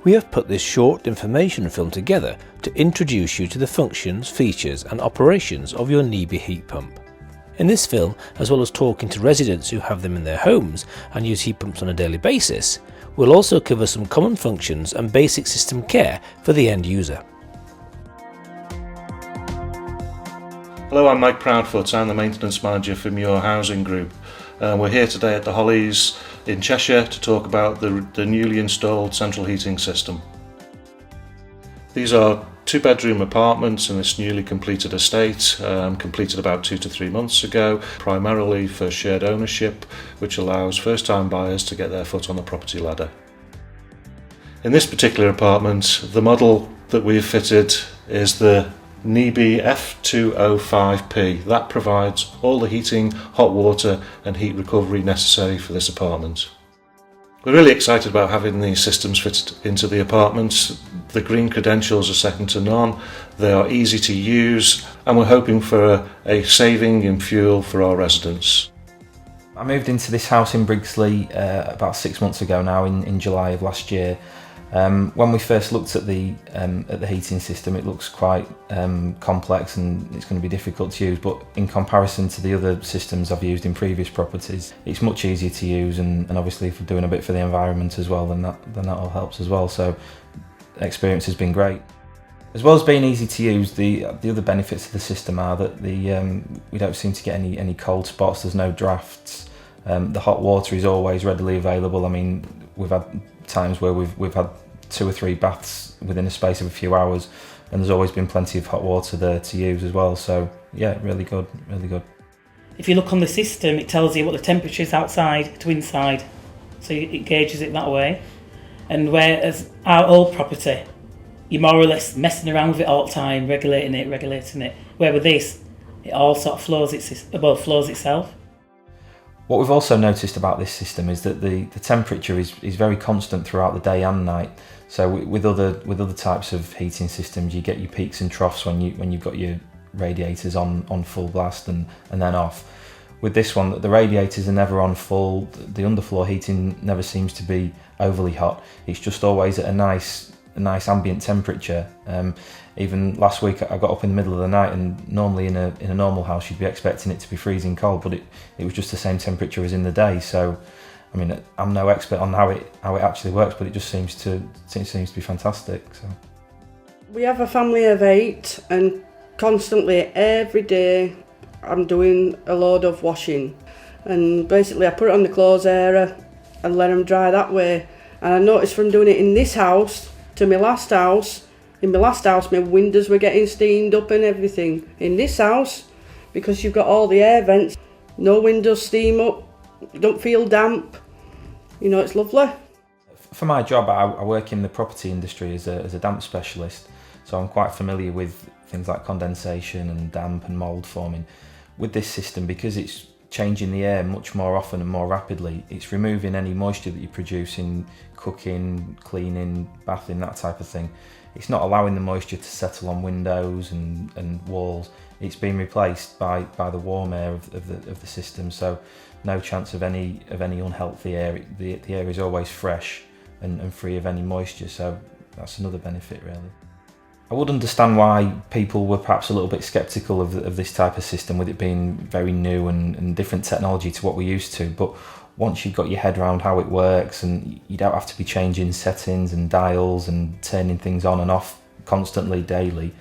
We have put this short information film together to introduce you to the functions, features and operations of your NIBE heat pump. In this film, as well as talking to residents who have them in their homes and use heat pumps on a daily basis, we'll also cover some common functions and basic system care for the end user. Hello, I'm Mike Proudfoot. I'm the maintenance manager from Your Housing Group. We're here today at the Hollies in Cheshire to talk about the newly installed central heating system. These are 2-bedroom apartments in this newly completed estate, completed about 2 to 3 months ago, primarily for shared ownership, which allows first-time buyers to get their foot on the property ladder. In this particular apartment, the model that we've fitted is the NIBE F200. That provides all the heating, hot water and heat recovery necessary for this apartment. We're really excited about having these systems fitted into the apartments. The green credentials are second to none, they are easy to use, and we're hoping for a saving in fuel for our residents. I moved into this house in Brigsley about 6 months ago now, in July of last year. When we first looked at the heating system, it looks quite complex and it's going to be difficult to use, but in comparison to the other systems I've used in previous properties, it's much easier to use, and obviously if we're doing a bit for the environment as well, then that all helps as well. So the experience has been great. As well as being easy to use, the other benefits of the system are that we don't seem to get any cold spots. There's no drafts. The hot water is always readily available. I mean, we've had times where we've had 2 or 3 baths within a space of a few hours, and there's always been plenty of hot water there to use as well. So yeah, really good, really good. If you look on the system, it tells you what the temperature is outside to inside, so it gauges it that way. And whereas our old property, you're more or less messing around with it all the time, regulating it. Where with this, it all sort of flows itself. What we've also noticed about this system is that the temperature is very constant throughout the day and night. So with other types of heating systems, you get your peaks and troughs when you've got your radiators on full blast and then off. With this one, the radiators are never on full. The underfloor heating never seems to be overly hot. It's just always at a nice ambient temperature. Even last week I got up in the middle of the night, and normally in a normal house you'd be expecting it to be freezing cold, but it was just the same temperature as in the day. So I mean, I'm no expert on how it actually works, but it just seems to be fantastic. So we have a family of 8, and constantly every day I'm doing a load of washing, and basically I put it on the clothes area and let them dry that way. And I noticed from doing it in this house to my last house, in my last house my windows were getting steamed up and everything. In this house, because you've got all the air vents, no windows steam up, you don't feel damp, you know, it's lovely. For my job, I work in the property industry as a damp specialist, so I'm quite familiar with things like condensation and damp and mould forming. With this system, because it's changing the air much more often and more rapidly, it's removing any moisture that you produce in cooking, cleaning, bathing, that type of thing. It's not allowing the moisture to settle on windows and walls. It's being replaced by the warm air of the system, so no chance of any unhealthy air. The air is always fresh and free of any moisture, so that's another benefit really. I would understand why people were perhaps a little bit sceptical of this type of system, with it being very new and different technology to what we're used to, but once you've got your head around how it works and you don't have to be changing settings and dials and turning things on and off constantly daily,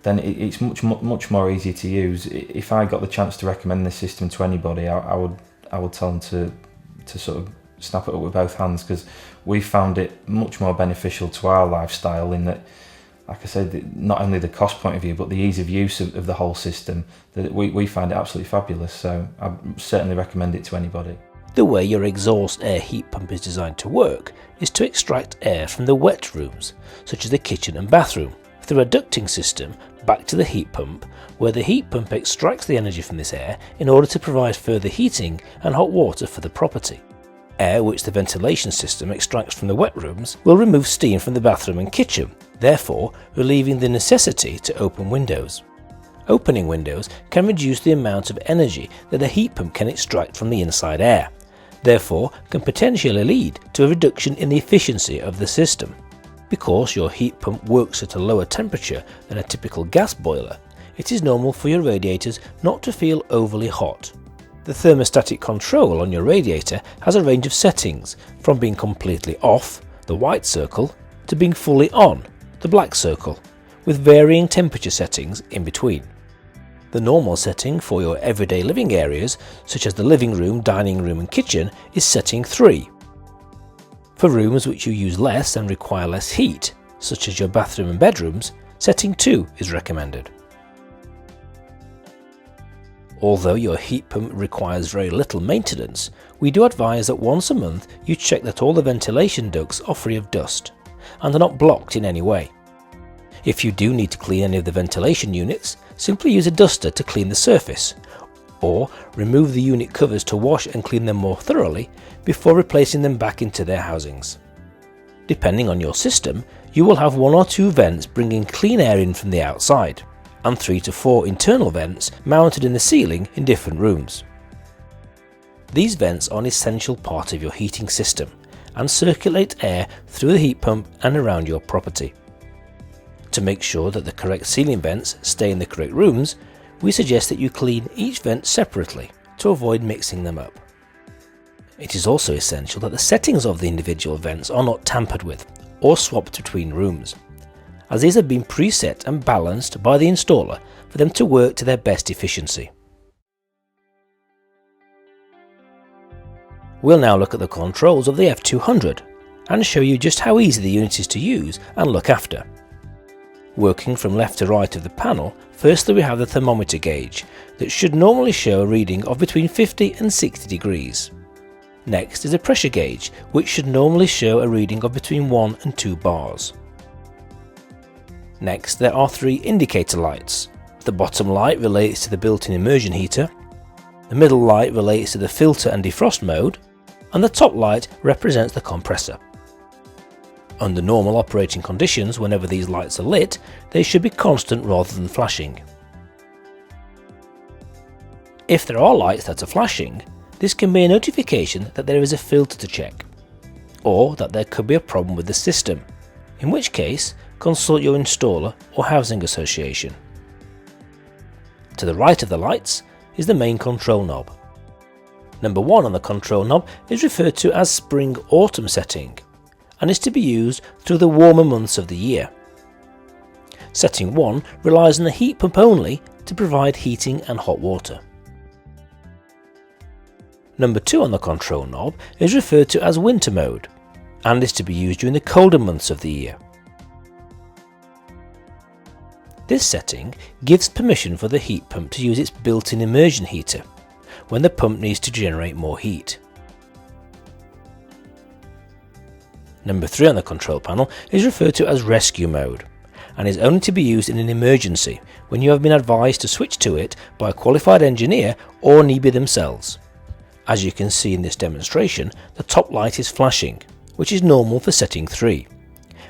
then it's much more easier to use. If I got the chance to recommend this system to anybody, I would tell them to sort of snap it up with both hands, because we found it much more beneficial to our lifestyle in that, like I said, not only the cost point of view, but the ease of use of the whole system, that we find it absolutely fabulous. So I certainly recommend it to anybody. The way your exhaust air heat pump is designed to work is to extract air from the wet rooms, such as the kitchen and bathroom, through a ducting system back to the heat pump, where the heat pump extracts the energy from this air in order to provide further heating and hot water for the property. Air which the ventilation system extracts from the wet rooms will remove steam from the bathroom and kitchen, therefore relieving the necessity to open windows. Opening windows can reduce the amount of energy that a heat pump can extract from the inside air, therefore can potentially lead to a reduction in the efficiency of the system. Because your heat pump works at a lower temperature than a typical gas boiler, it is normal for your radiators not to feel overly hot. The thermostatic control on your radiator has a range of settings, from being completely off, the white circle, to being fully on, the black circle, with varying temperature settings in between. The normal setting for your everyday living areas, such as the living room, dining room and kitchen, is setting 3. For rooms which you use less and require less heat, such as your bathroom and bedrooms, setting 2 is recommended. Although your heat pump requires very little maintenance, we do advise that once a month you check that all the ventilation ducts are free of dust and are not blocked in any way. If you do need to clean any of the ventilation units, simply use a duster to clean the surface, or remove the unit covers to wash and clean them more thoroughly before replacing them back into their housings. Depending on your system, you will have 1 or 2 vents bringing clean air in from the outside, and 3 to 4 internal vents mounted in the ceiling in different rooms. These vents are an essential part of your heating system and circulate air through the heat pump and around your property. To make sure that the correct ceiling vents stay in the correct rooms, we suggest that you clean each vent separately to avoid mixing them up. It is also essential that the settings of the individual vents are not tampered with or swapped between rooms, as these have been preset and balanced by the installer for them to work to their best efficiency. We'll now look at the controls of the F200 and show you just how easy the unit is to use and look after. Working from left to right of the panel, firstly we have the thermometer gauge that should normally show a reading of between 50 and 60 degrees. Next is a pressure gauge which should normally show a reading of between 1 and 2 bars. Next there are 3 indicator lights. The bottom light relates to the built-in immersion heater, the middle light relates to the filter and defrost mode, and the top light represents the compressor. Under normal operating conditions, whenever these lights are lit, they should be constant rather than flashing. If there are lights that are flashing, this can be a notification that there is a filter to check, or that there could be a problem with the system, in which case consult your installer or housing association. To the right of the lights is the main control knob. Number 1 on the control knob is referred to as spring-autumn setting, and is to be used through the warmer months of the year. Setting 1 relies on the heat pump only to provide heating and hot water. Number 2 on the control knob is referred to as winter mode, and is to be used during the colder months of the year. This setting gives permission for the heat pump to use its built-in immersion heater when the pump needs to generate more heat. Number 3 on the control panel is referred to as rescue mode, and is only to be used in an emergency when you have been advised to switch to it by a qualified engineer or NIBE themselves. As you can see in this demonstration, the top light is flashing, which is normal for setting 3,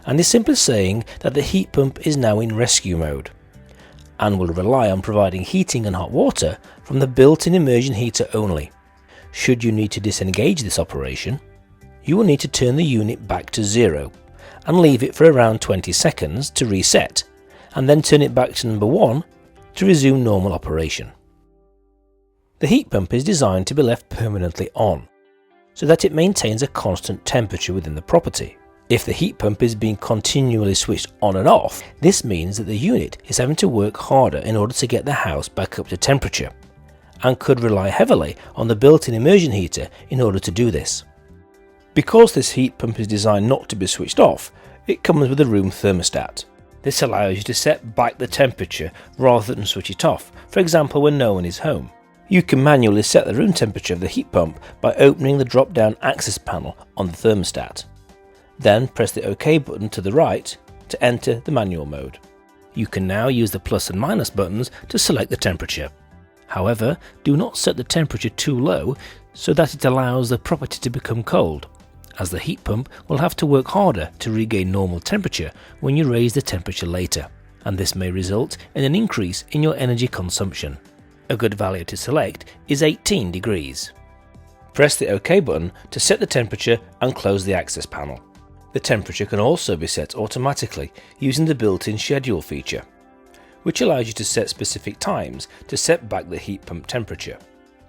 and is simply saying that the heat pump is now in rescue mode, and will rely on providing heating and hot water from the built-in immersion heater only. Should you need to disengage this operation, you will need to turn the unit back to 0 and leave it for around 20 seconds to reset, and then turn it back to number 1 to resume normal operation. The heat pump is designed to be left permanently on, so that it maintains a constant temperature within the property. If the heat pump is being continually switched on and off, this means that the unit is having to work harder in order to get the house back up to temperature, and could rely heavily on the built-in immersion heater in order to do this. Because this heat pump is designed not to be switched off, it comes with a room thermostat. This allows you to set back the temperature rather than switch it off, for example when no one is home. You can manually set the room temperature of the heat pump by opening the drop-down access panel on the thermostat. Then press the OK button to the right to enter the manual mode. You can now use the plus and minus buttons to select the temperature. However, do not set the temperature too low so that it allows the property to become cold, as the heat pump will have to work harder to regain normal temperature when you raise the temperature later, and this may result in an increase in your energy consumption. A good value to select is 18 degrees. Press the OK button to set the temperature and close the access panel. The temperature can also be set automatically using the built-in schedule feature, which allows you to set specific times to set back the heat pump temperature.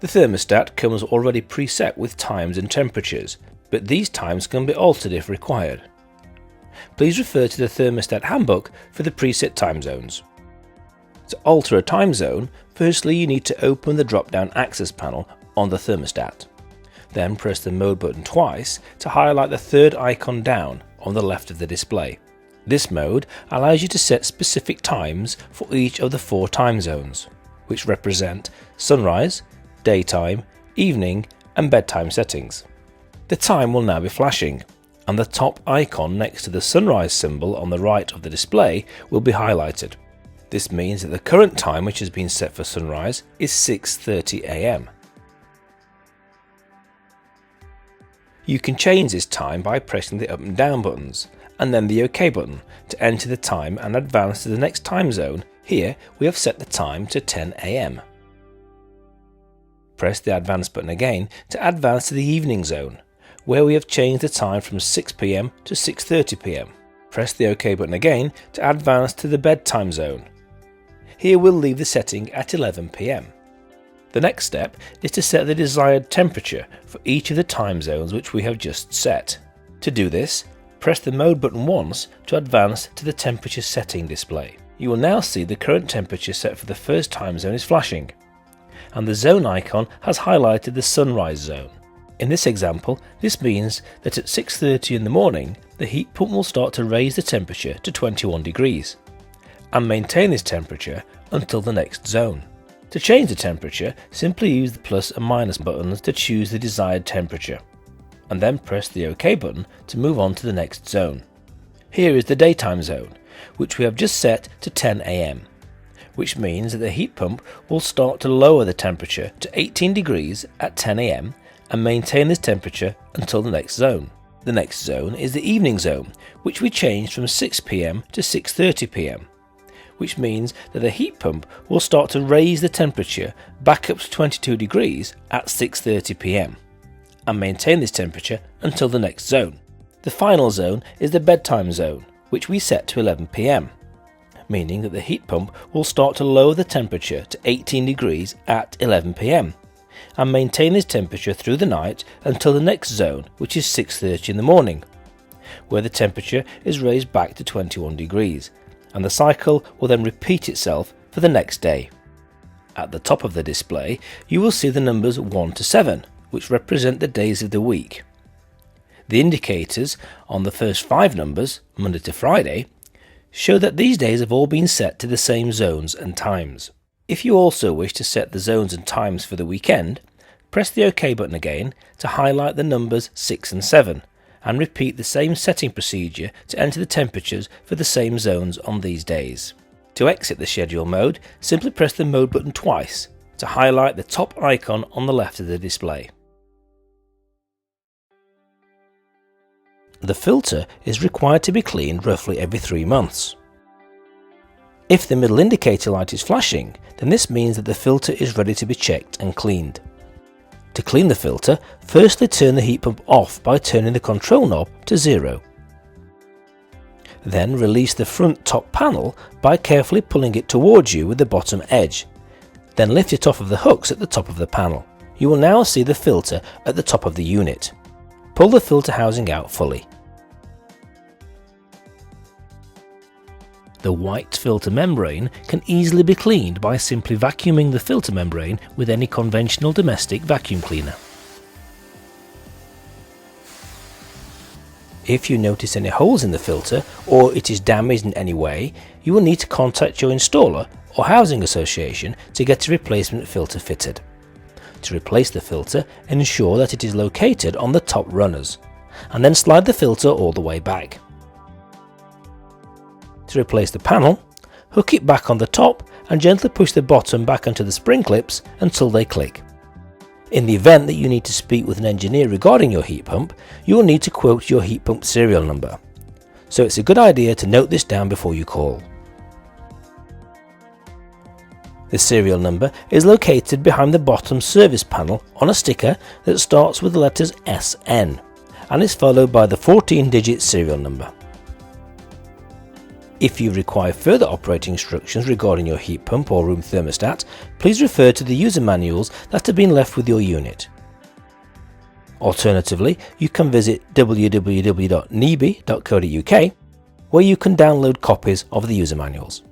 The thermostat comes already preset with times and temperatures, but these times can be altered if required. Please refer to the thermostat handbook for the preset time zones. To alter a time zone, firstly you need to open the drop-down access panel on the thermostat. Then press the mode button twice to highlight the third icon down on the left of the display. This mode allows you to set specific times for each of the 4 time zones, which represent sunrise, daytime, evening and bedtime settings. The time will now be flashing, and the top icon next to the sunrise symbol on the right of the display will be highlighted. This means that the current time which has been set for sunrise is 6:30 AM. You can change this time by pressing the up and down buttons, and then the OK button to enter the time and advance to the next time zone. Here we have set the time to 10 AM. Press the advance button again to advance to the evening zone, where we have changed the time from 6 PM to 6:30 PM. Press the OK button again to advance to the bedtime zone. Here we'll leave the setting at 11 PM. The next step is to set the desired temperature for each of the time zones which we have just set. To do this, press the mode button once to advance to the temperature setting display. You will now see the current temperature set for the first time zone is flashing, and the zone icon has highlighted the sunrise zone. In this example, this means that at 6:30 in the morning, the heat pump will start to raise the temperature to 21 degrees and maintain this temperature until the next zone. To change the temperature, simply use the plus and minus buttons to choose the desired temperature, and then press the OK button to move on to the next zone. Here is the daytime zone, which we have just set to 10 AM, which means that the heat pump will start to lower the temperature to 18 degrees at 10 AM and maintain this temperature until the next zone. The next zone is the evening zone, which we changed from 6 PM to 6:30 PM, which means that the heat pump will start to raise the temperature back up to 22 degrees at 6:30 PM and maintain this temperature until the next zone. The final zone is the bedtime zone, which we set to 11 PM, meaning that the heat pump will start to lower the temperature to 18 degrees at 11 PM and maintain this temperature through the night until the next zone, which is 6:30 in the morning, where the temperature is raised back to 21 degrees, and the cycle will then repeat itself for the next day. At the top of the display, you will see the numbers 1 to 7, which represent the days of the week. The indicators on the first 5 numbers, Monday to Friday, show that these days have all been set to the same zones and times. If you also wish to set the zones and times for the weekend, press the OK button again to highlight the numbers 6 and 7, and repeat the same setting procedure to enter the temperatures for the same zones on these days. To exit the schedule mode, simply press the mode button twice to highlight the top icon on the left of the display. The filter is required to be cleaned roughly every 3 months. If the middle indicator light is flashing, then this means that the filter is ready to be checked and cleaned. To clean the filter, firstly turn the heat pump off by turning the control knob to 0. Then release the front top panel by carefully pulling it towards you with the bottom edge. Then lift it off of the hooks at the top of the panel. You will now see the filter at the top of the unit. Pull the filter housing out fully. The white filter membrane can easily be cleaned by simply vacuuming the filter membrane with any conventional domestic vacuum cleaner. If you notice any holes in the filter or it is damaged in any way, you will need to contact your installer or housing association to get a replacement filter fitted. To replace the filter, ensure that it is located on the top runners, and then slide the filter all the way back. To replace the panel, hook it back on the top and gently push the bottom back onto the spring clips until they click. In the event that you need to speak with an engineer regarding your heat pump, you will need to quote your heat pump serial number, so it's a good idea to note this down before you call. The serial number is located behind the bottom service panel on a sticker that starts with the letters SN and is followed by the 14-digit serial number. If you require further operating instructions regarding your heat pump or room thermostat, please refer to the user manuals that have been left with your unit. Alternatively, you can visit www.nibe.co.uk, where you can download copies of the user manuals.